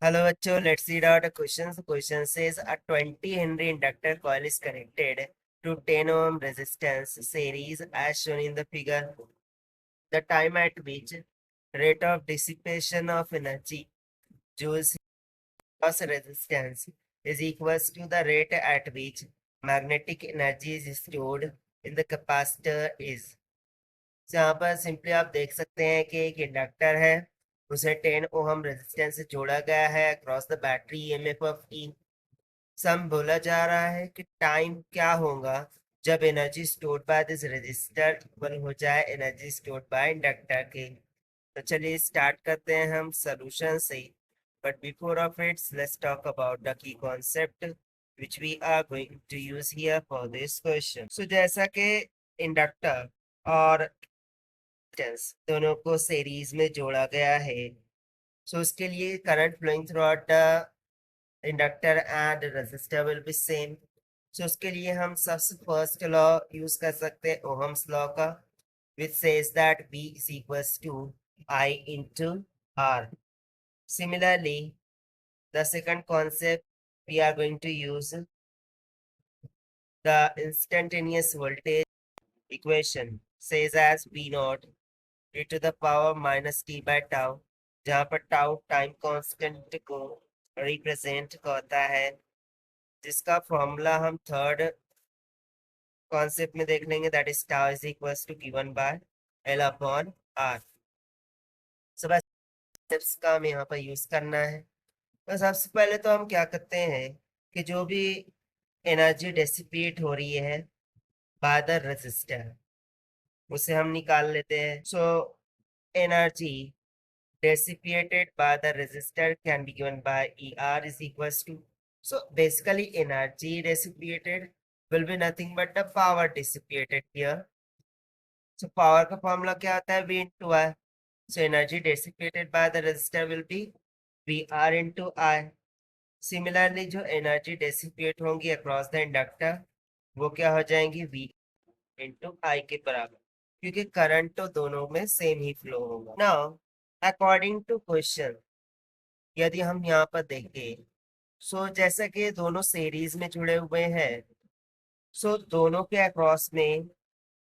Hello बच्चों, let's read out the questions. The question says a 20 Henry inductor coil is connected to 10 ohm resistance series as shown in the figure. The time at which rate of dissipation of energy joules cross resistance is equals to the rate at which magnetic energy is stored in the capacitor is. यहाँ पर simply आप देख सकते हैं कि एक inductor है, उसे 10 ओहम रेजिस्टेंस से जोड़ा गया है across the battery EMF of E. सम बोला जा रहा है कि टाइम क्या होगा जब energy stored by this resistor equal हो जाए एनर्जी स्टोर्ड बाय इंडक्टर के। तो चलिए स्टार्ट करते हैं हम सॉल्यूशन से, but before of its let's talk about the key concept which we are going to use here for this question. So जैसा कि इंडक्टर और दोनों को सीरीज में जोड़ा गया है, सो उसके लिए current flowing through out the inductor and resistor will be same. So उसके लिए हम सबसे फर्स्ट लॉ यूज कर सकते हैं ओहम्स लॉ का, which says that V is equals to I into R. Similarly, the second concept we are going to use the instantaneous voltage equation says as V naught e to the power minus t by tau, जहाँ पर tau time constant को represent करता है, जिसका formula हम third concept में देख लेंगे, that is tau is equals to given by L upon R. सब स्टेप्स का हमें यहाँ पर यूज करना है। तो सबसे पहले तो हम क्या करते हैं कि जो भी एनर्जी डेसिपेट हो रही है बाय द रेजिस्टर, उसे हम निकाल लेते हैं। So energy dissipated by the resistor can be given by ER is equals to, so basically energy dissipated will be nothing but the power dissipated here. So power का formula क्या आता है, V into I. So energy dissipated by the resistor will be VR into I. Similarly जो energy dissipate होंगी across the inductor, वो क्या हो जाएंगी, V into I के बराबर, क्योंकि करंट तो दोनों में सेम ही फ्लो होगा। नाउ अकॉर्डिंग टू क्वेश्चन, यदि हम यहाँ पर देखें, सो जैसा कि दोनों सीरीज में जुड़े हुए हैं, सो दोनों के अक्रॉस में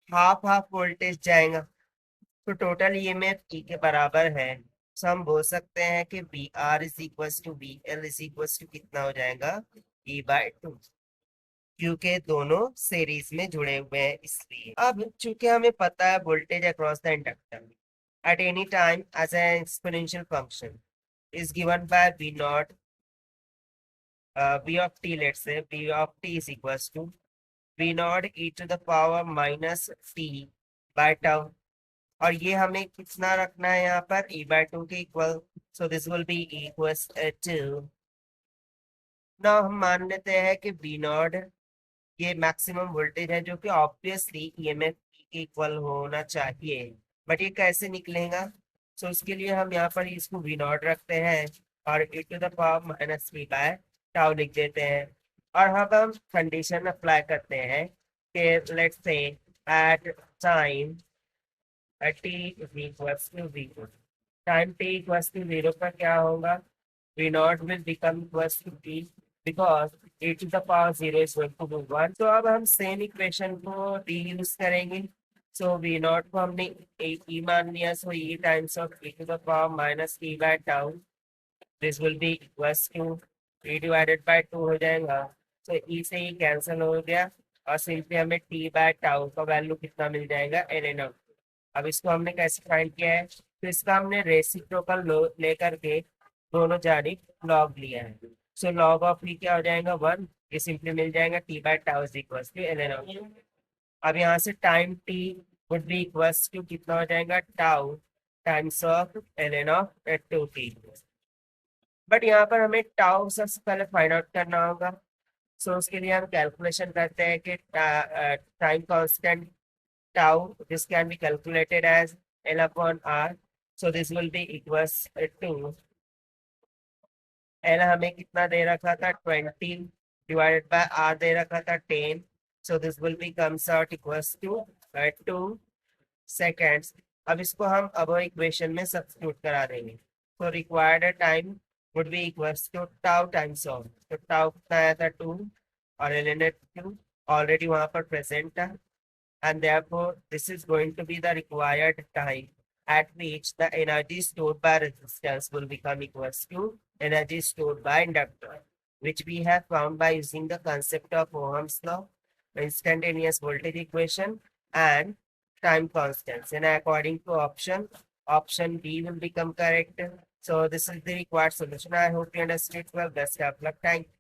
हाफ हाफ वोल्टेज जाएगा, तो टोटल ईएमएफ ई के बराबर है। सो हम बोल सकते हैं कि B R is equals to B L is equals to कितना हो जाएगा, ई बाय टू, क्योंकि दोनों सीरीज में जुड़े हुए हैं इसलिए। अब चूंकि हमें पता है voltage across the inductor at any time as an exponential function is given by V naught, V of t, let's say V of t is equals to V naught e to the power minus t by tau, और ये हमें कितना रखना है यहाँ पर, e by 2 के equal. So this will be equals to, ना हम मान लेते हैं कि V naught ये मैक्सिमम वोल्टेज है, जो कि ऑब्वियसली ईएमएफ के इक्वल होना चाहिए, बट ये कैसे निकलेगा। सो उसके लिए हम यहाँ पर इसको वी नॉट रखते हैं और e to the power minus V by tau लिख देते हैं, और हम कंडीशन अप्लाई करते हैं कि let's say at time t is equals to 0, time t equals to 0 पर क्या होगा, V naught will become equals to t because e to the power 0 is going to be 1। तो अब हम सेम इक्वेशन को रीयूज करेंगे। So we not को हमने e मान लिया, so e times of e to the power minus t by tau, this will be equals to e divided by 2 हो जाएगा। सो e से e कैंसिल हो गया और सिंपली हमें t बाय टाउ का वैल्यू कितना मिल जाएगा, ln। अब इसको हमने कैसे फाइंड किया है, तो इसका हमने रेसिप्रोकल लेकर के दोनों जानिब लॉग लिया है। सो लॉग ऑफ ई क्या हो जाएगा, 1, ये सिंपली मिल जाएगा T by tau is equals to ln of. अब यहाँ से time T would be equals to कितना हो जाएगा, tau times of ln of 2t। But यहाँ पर हमें टाउ सबसे पहले फाइंड आउट करना होगा। सो उसके लिए हम कैलकुलेशन करते हैं कि time constant tau this can be calculated as L upon R. So this will be equals to, L हमें कितना दे रखा था, 20 डिवाइडेड बाय आर दे रखा था 10। So this will be comes out equals to 2 seconds. अब इसको हम अब इक्वेशन में सब्स्टिट्यूट करा देंगे। तो required time would be equals to tau times of, तो tau कितना आया था 2 और एलिनेट 2 already वहां पर present था, and therefore this is going to be the required time at which the energy stored by resistance will become equals to energy stored by inductor, which we have found by using the concept of Ohm's law, instantaneous voltage equation, and time constants. And according to option B will become correct. So this is the required solution. I hope you understood well. Best of luck. Thank you.